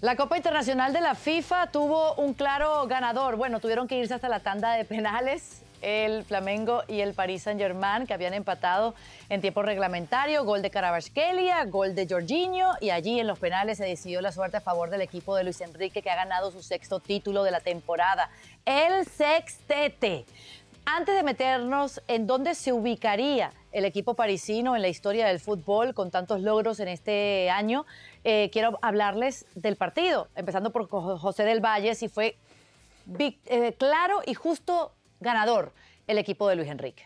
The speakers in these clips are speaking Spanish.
La Copa Internacional de la FIFA tuvo un claro ganador. Bueno, tuvieron que irse hasta la tanda de penales. El Flamengo y el Paris Saint-Germain, que habían empatado en tiempo reglamentario, gol de Kvaratskhelia, gol de Jorginho, y allí en los penales se decidió la suerte a favor del equipo de Luis Enrique, que ha ganado su sexto título de la temporada, el sextete. Antes de meternos en dónde se ubicaría el equipo parisino en la historia del fútbol con tantos logros en este año, quiero hablarles del partido, empezando por José del Valle, si fue claro y justo ganador el equipo de Luis Enrique.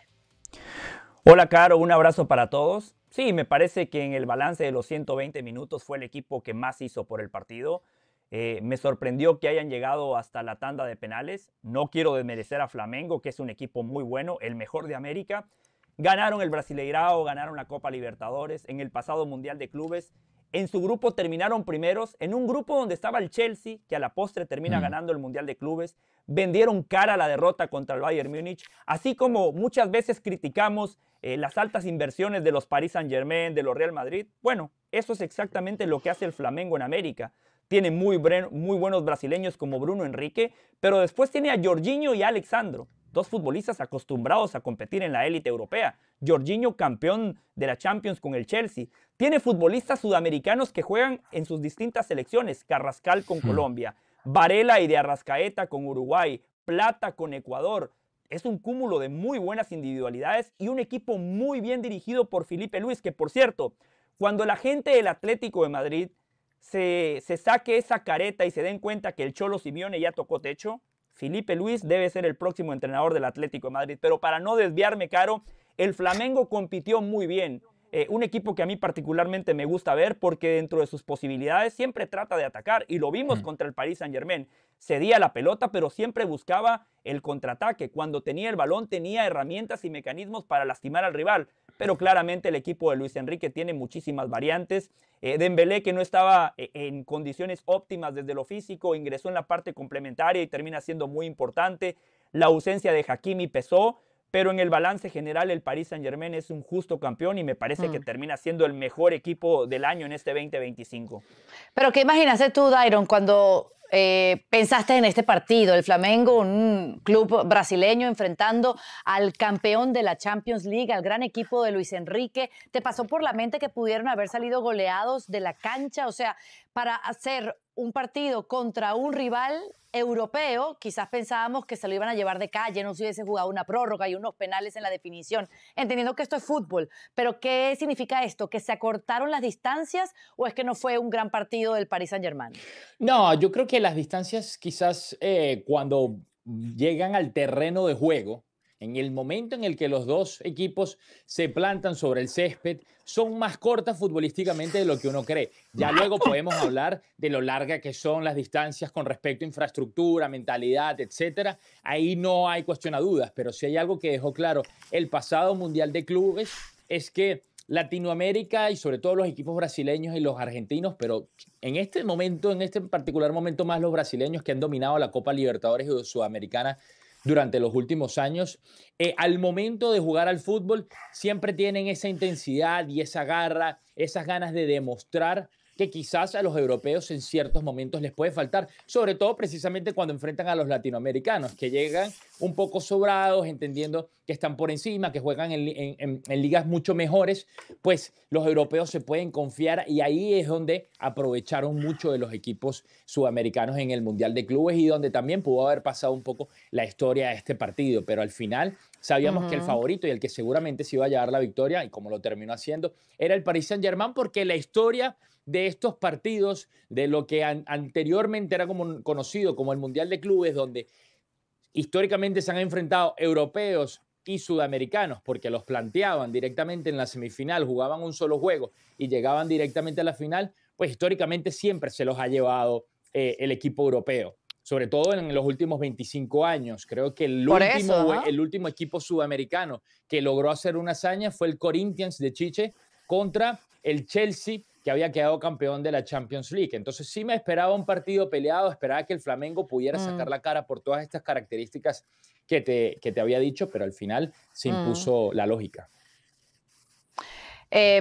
Hola, Caro, un abrazo para todos. Sí, me parece que en el balance de los 120 minutos fue el equipo que más hizo por el partido. Me sorprendió que hayan llegado hasta la tanda de penales. No quiero desmerecer a Flamengo, que es un equipo muy bueno, el mejor de América. Ganaron el Brasileirao, ganaron la Copa Libertadores en el pasado Mundial de Clubes. En su grupo terminaron primeros, en un grupo donde estaba el Chelsea, que a la postre termina ganando el Mundial de Clubes. Vendieron cara la derrota contra el Bayern Múnich, así como muchas veces criticamos las altas inversiones de los Paris Saint-Germain, de los Real Madrid. Bueno, eso es exactamente lo que hace el Flamengo en América. Tiene muy buenos brasileños como Bruno Henrique, pero después tiene a Jorginho y a Alex Sandro, dos futbolistas acostumbrados a competir en la élite europea. Jorginho, campeón de la Champions con el Chelsea. Tiene futbolistas sudamericanos que juegan en sus distintas selecciones. Carrascal con Colombia, Varela y de Arrascaeta con Uruguay, Plata con Ecuador. Es un cúmulo de muy buenas individualidades y un equipo muy bien dirigido por Felipe Luis, que por cierto, cuando la gente del Atlético de Madrid se saque esa careta y se den cuenta que el Cholo Simeone ya tocó techo, Felipe Luis debe ser el próximo entrenador del Atlético de Madrid. Pero para no desviarme, Caro, el Flamengo compitió muy bien. Un equipo que a mí particularmente me gusta ver porque dentro de sus posibilidades siempre trata de atacar, y lo vimos contra el Paris Saint-Germain. Cedía la pelota, pero siempre buscaba el contraataque. Cuando tenía el balón tenía herramientas y mecanismos para lastimar al rival, pero claramente el equipo de Luis Enrique tiene muchísimas variantes. Dembélé, que no estaba en condiciones óptimas desde lo físico, ingresó en la parte complementaria y termina siendo muy importante. La ausencia de Hakimi pesó, pero en el balance general el Paris Saint-Germain es un justo campeón y me parece que termina siendo el mejor equipo del año en este 2025. Pero ¿qué imaginaste tú, Dairon, cuando pensaste en este partido? El Flamengo, un club brasileño enfrentando al campeón de la Champions League, al gran equipo de Luis Enrique. ¿Te pasó por la mente que pudieron haber salido goleados de la cancha? O sea, para hacer un partido contra un rival europeo, quizás pensábamos que se lo iban a llevar de calle, no se hubiese jugado una prórroga y unos penales en la definición, entendiendo que esto es fútbol. Pero ¿qué significa esto? ¿Que se acortaron las distancias o es que no fue un gran partido del Paris Saint-Germain? No, yo creo que las distancias quizás cuando llegan al terreno de juego, en el momento en el que los dos equipos se plantan sobre el césped, son más cortas futbolísticamente de lo que uno cree. Ya luego podemos hablar de lo larga que son las distancias con respecto a infraestructura, mentalidad, etcétera. Ahí no hay cuestión a dudas, pero si hay algo que dejó claro el pasado Mundial de Clubes es que Latinoamérica y sobre todo los equipos brasileños y los argentinos, pero en este momento, en este particular momento más los brasileños que han dominado la Copa Libertadores y Sudamericana durante los últimos años, al momento de jugar al fútbol siempre tienen esa intensidad y esa garra, esas ganas de demostrar que quizás a los europeos en ciertos momentos les puede faltar, sobre todo precisamente cuando enfrentan a los latinoamericanos, que llegan un poco sobrados, entendiendo que están por encima, que juegan en ligas mucho mejores, pues los europeos se pueden confiar y ahí es donde aprovecharon mucho de los equipos sudamericanos en el Mundial de Clubes y donde también pudo haber pasado un poco la historia de este partido, pero al final sabíamos que el favorito y el que seguramente se iba a llevar la victoria, y como lo terminó haciendo, era el Paris Saint-Germain, porque la historia de estos partidos, de lo que anteriormente era conocido como el Mundial de Clubes, donde históricamente se han enfrentado europeos y sudamericanos, porque los planteaban directamente en la semifinal, jugaban un solo juego y llegaban directamente a la final, pues históricamente siempre se los ha llevado el equipo europeo, sobre todo en los últimos 25 años. Creo que el último equipo sudamericano que logró hacer una hazaña fue el Corinthians de Chiche contra el Chelsea, que había quedado campeón de la Champions League. Entonces sí me esperaba un partido peleado, esperaba que el Flamengo pudiera sacar la cara por todas estas características que te había dicho, pero al final se impuso la lógica.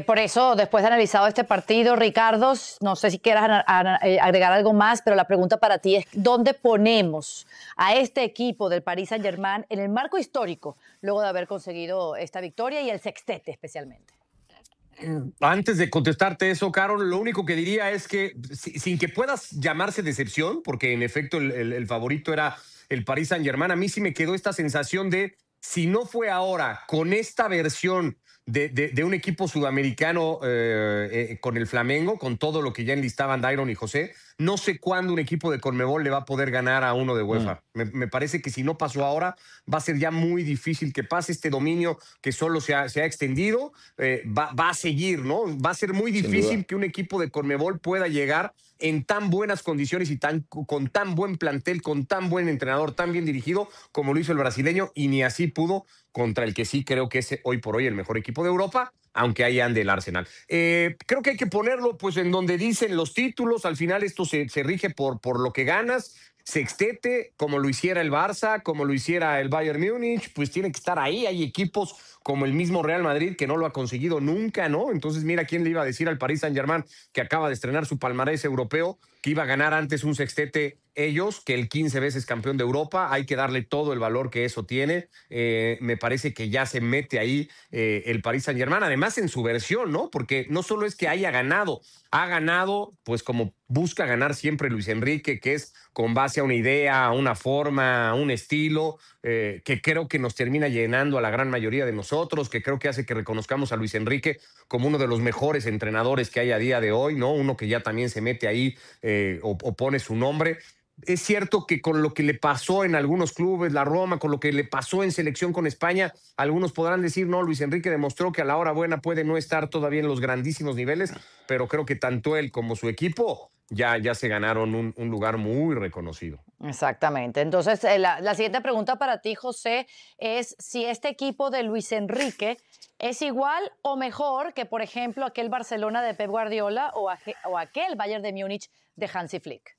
Por eso, después de analizado este partido, Ricardo, no sé si quieras agregar algo más, pero la pregunta para ti es, ¿dónde ponemos a este equipo del Paris Saint-Germain en el marco histórico, luego de haber conseguido esta victoria y el sextete especialmente? Antes de contestarte eso, Carol, lo único que diría es que sin que puedas llamarse decepción, porque en efecto el favorito era el Paris Saint-Germain, a mí sí me quedó esta sensación de, si no fue ahora con esta versión de un equipo sudamericano con el Flamengo, con todo lo que ya enlistaban Dairon y José, no sé cuándo un equipo de Conmebol le va a poder ganar a uno de UEFA. Me parece que si no pasó ahora, va a ser ya muy difícil que pase este dominio que solo se ha extendido, va a seguir, ¿no? Va a ser muy difícil que un equipo de Conmebol pueda llegar en tan buenas condiciones y con tan buen plantel, con tan buen entrenador, tan bien dirigido como lo hizo el brasileño, y ni así pudo contra el que sí creo que es hoy por hoy el mejor equipo de Europa, aunque ahí ande el Arsenal. Creo que hay que ponerlo pues en donde dicen los títulos. Al final esto se rige por lo que ganas. Sextete, como lo hiciera el Barça, como lo hiciera el Bayern Múnich, pues tiene que estar ahí. Hay equipos como el mismo Real Madrid que no lo ha conseguido nunca, ¿no? Entonces mira quién le iba a decir al Paris Saint-Germain, que acaba de estrenar su palmarés europeo, que iba a ganar antes un sextete ellos que el 15 veces campeón de Europa. Hay que darle todo el valor que eso tiene. Me parece que ya se mete ahí el Paris Saint-Germain, además en su versión, ¿no? Porque no solo es que haya ganado, ha ganado pues como busca ganar siempre Luis Enrique, que es con base a una idea, a una forma, a un estilo, que creo que nos termina llenando a la gran mayoría de nosotros, que creo que hace que reconozcamos a Luis Enrique como uno de los mejores entrenadores que hay a día de hoy, ¿no? Uno que ya también se mete ahí o pone su nombre. Es cierto que con lo que le pasó en algunos clubes, la Roma, con lo que le pasó en selección con España, algunos podrán decir, no, Luis Enrique demostró que a la hora buena puede no estar todavía en los grandísimos niveles, pero creo que tanto él como su equipo ya se ganaron un lugar muy reconocido. Exactamente. Entonces, la siguiente pregunta para ti, José, es si este equipo de Luis Enrique es igual o mejor que, por ejemplo, aquel Barcelona de Pep Guardiola o aquel Bayern de Múnich de Hansi Flick.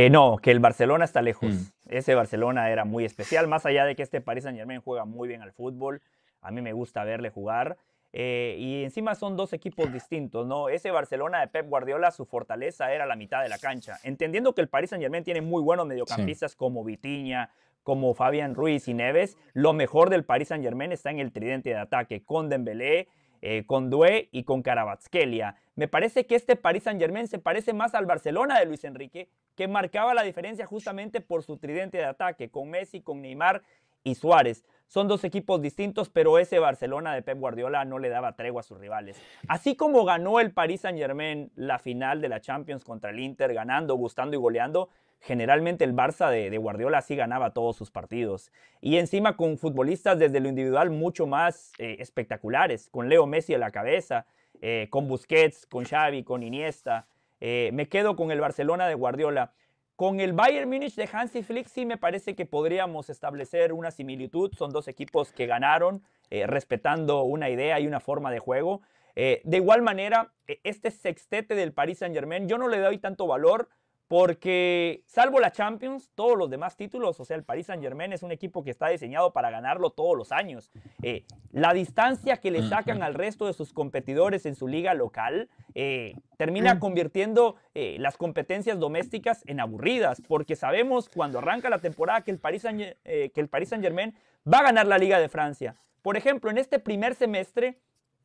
No, que el Barcelona está lejos. Ese Barcelona era muy especial, más allá de que este Paris Saint-Germain juega muy bien al fútbol. A mí me gusta verle jugar. Y encima son dos equipos distintos, ¿no? Ese Barcelona de Pep Guardiola, su fortaleza era la mitad de la cancha. Entendiendo que el Paris Saint-Germain tiene muy buenos mediocampistas como Vitinha, como Fabián Ruiz y Neves, lo mejor del Paris Saint-Germain está en el tridente de ataque, con Dembélé, con Doué y con Kvaratskhelia. Me parece que este Paris Saint-Germain se parece más al Barcelona de Luis Enrique, que marcaba la diferencia justamente por su tridente de ataque, con Messi, con Neymar y Suárez. Son dos equipos distintos, pero ese Barcelona de Pep Guardiola no le daba tregua a sus rivales. Así como ganó el Paris Saint-Germain la final de la Champions contra el Inter, ganando, gustando y goleando, generalmente el Barça de Guardiola sí ganaba todos sus partidos. Y encima con futbolistas desde lo individual mucho más espectaculares, con Leo Messi a la cabeza, con Busquets, con Xavi, con Iniesta. Me quedo con el Barcelona de Guardiola. Con el Bayern Múnich de Hansi Flick sí me parece que podríamos establecer una similitud. Son dos equipos que ganaron respetando una idea y una forma de juego. De igual manera, este sextete del Paris Saint-Germain yo no le doy tanto valor porque, salvo la Champions, todos los demás títulos, o sea, el Paris Saint-Germain es un equipo que está diseñado para ganarlo todos los años. La distancia que le sacan al resto de sus competidores en su liga local termina convirtiendo las competencias domésticas en aburridas, porque sabemos cuando arranca la temporada que el Paris Saint-Germain va a ganar la Liga de Francia. Por ejemplo, en este primer semestre,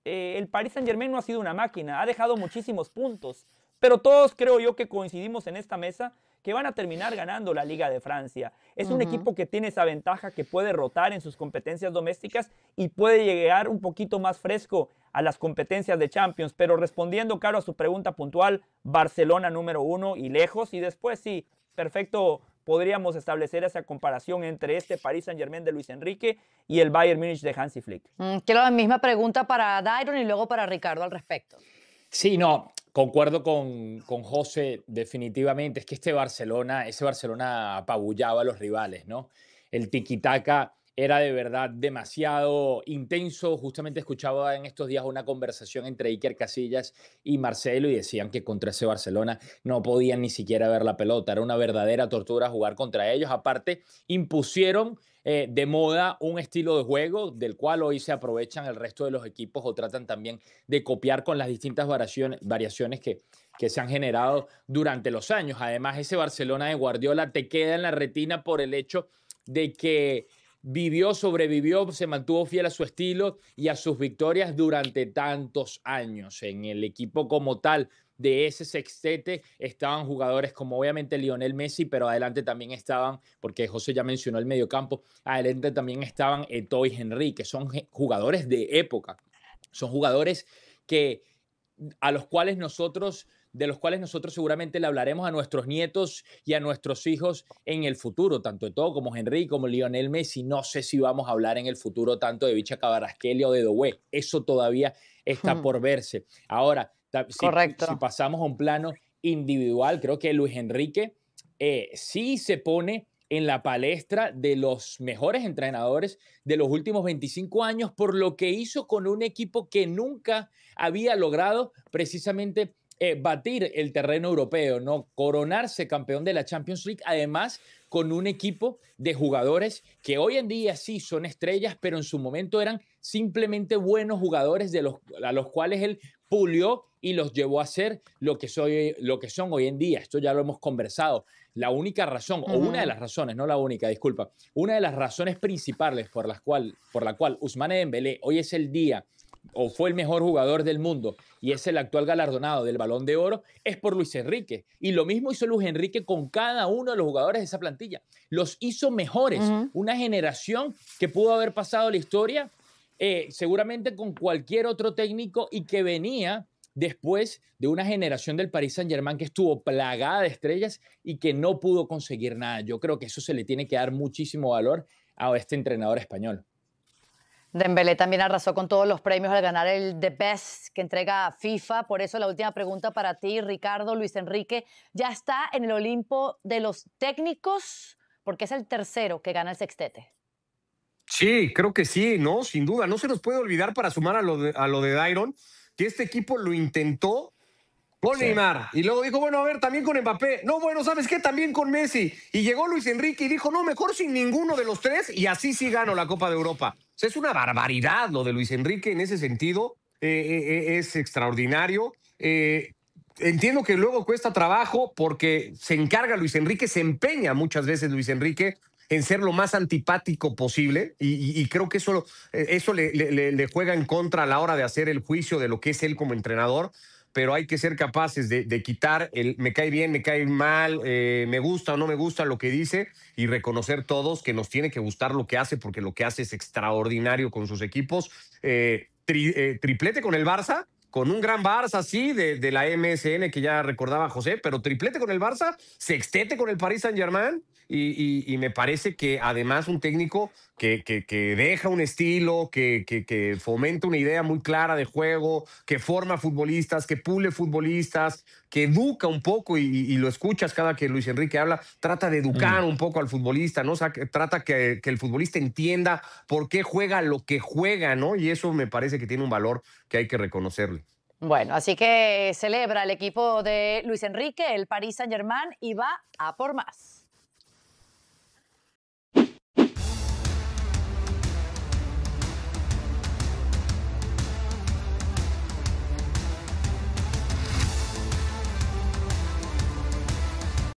el Paris Saint-Germain no ha sido una máquina, ha dejado muchísimos puntos. Pero todos creo yo que coincidimos en esta mesa que van a terminar ganando la Liga de Francia. Es un equipo que tiene esa ventaja, que puede rotar en sus competencias domésticas y puede llegar un poquito más fresco a las competencias de Champions. Pero respondiendo, Caro, a su pregunta puntual, Barcelona número 1 y lejos. Y después sí, perfecto, podríamos establecer esa comparación entre este Paris Saint-Germain de Luis Enrique y el Bayern Múnich de Hansi Flick. Quiero la misma pregunta para Dairon y luego para Ricardo al respecto. Sí, no, concuerdo con José definitivamente. Es que ese Barcelona apabullaba a los rivales, ¿no? El tiki-taka era de verdad demasiado intenso. Justamente escuchaba en estos días una conversación entre Iker Casillas y Marcelo y decían que contra ese Barcelona no podían ni siquiera ver la pelota. Era una verdadera tortura jugar contra ellos. Aparte, impusieron de moda un estilo de juego del cual hoy se aprovechan el resto de los equipos o tratan también de copiar con las distintas variaciones que se han generado durante los años. Además, ese Barcelona de Guardiola te queda en la retina por el hecho de que vivió, sobrevivió, se mantuvo fiel a su estilo y a sus victorias durante tantos años. En el equipo como tal de ese sextete estaban jugadores como obviamente Lionel Messi, pero adelante también estaban, porque José ya mencionó el mediocampo, adelante también estaban Eto'o y Henry, que son jugadores de época. Son jugadores que, a los cuales nosotros de los cuales nosotros seguramente le hablaremos a nuestros nietos y a nuestros hijos en el futuro, tanto Eto'o como Henry, como Lionel Messi. No sé si vamos a hablar en el futuro tanto de Vicha Kvaratskhelia o de Doué. Eso todavía está por verse. Ahora, si pasamos a un plano individual, creo que Luis Enrique sí se pone en la palestra de los mejores entrenadores de los últimos 25 años por lo que hizo con un equipo que nunca había logrado precisamente batir el terreno europeo, ¿no? Coronarse campeón de la Champions League, además con un equipo de jugadores que hoy en día sí son estrellas, pero en su momento eran simplemente buenos jugadores a los cuales él pulió y los llevó a ser lo que son hoy en día. Esto ya lo hemos conversado. La única razón, o una de las razones, no la única, disculpa, una de las razones principales por la cual Ousmane Dembélé hoy es el día o fue el mejor jugador del mundo y es el actual galardonado del Balón de Oro, es por Luis Enrique. Y lo mismo hizo Luis Enrique con cada uno de los jugadores de esa plantilla. Los hizo mejores. Una generación que pudo haber pasado la historia seguramente con cualquier otro técnico y que venía después de una generación del Paris Saint-Germain que estuvo plagada de estrellas y que no pudo conseguir nada. Yo creo que eso se le tiene que dar muchísimo valor a este entrenador español. Dembélé también arrasó con todos los premios al ganar el The Best que entrega FIFA. Por eso la última pregunta para ti, Ricardo. Luis Enrique ya está en el Olimpo de los técnicos porque es el tercero que gana el sextete. Sí, creo que sí, ¿no? Sin duda. No se nos puede olvidar, para sumar a lo de Dairon, que este equipo lo intentó con Neymar. Y luego dijo, bueno, a ver, también con Mbappé. No, bueno, ¿sabes qué? También con Messi. Y llegó Luis Enrique y dijo, no, mejor sin ninguno de los tres. Y así sí ganó la Copa de Europa. O sea, es una barbaridad lo de Luis Enrique en ese sentido. Es extraordinario. Entiendo que luego cuesta trabajo porque se encarga Luis Enrique, se empeña muchas veces Luis Enrique en ser lo más antipático posible y creo que eso le juega en contra a la hora de hacer el juicio de lo que es él como entrenador, pero hay que ser capaces de quitar el me cae bien, me cae mal, me gusta o no me gusta lo que dice y reconocer todos que nos tiene que gustar lo que hace porque lo que hace es extraordinario con sus equipos. Triplete con el Barça, con un gran Barça, sí, de la MSN que ya recordaba José, pero triplete con el Barça, sextete con el Paris Saint-Germain y me parece que además un técnico que deja un estilo, que fomenta una idea muy clara de juego, que forma futbolistas, que pule futbolistas, que educa un poco y lo escuchas cada que Luis Enrique habla, trata de educar un poco al futbolista, ¿no? O sea, trata que el futbolista entienda por qué juega lo que juega, ¿no? Y eso me parece que tiene un valor que hay que reconocerle. Bueno, así que celebra el equipo de Luis Enrique, el Paris Saint-Germain, y va a por más.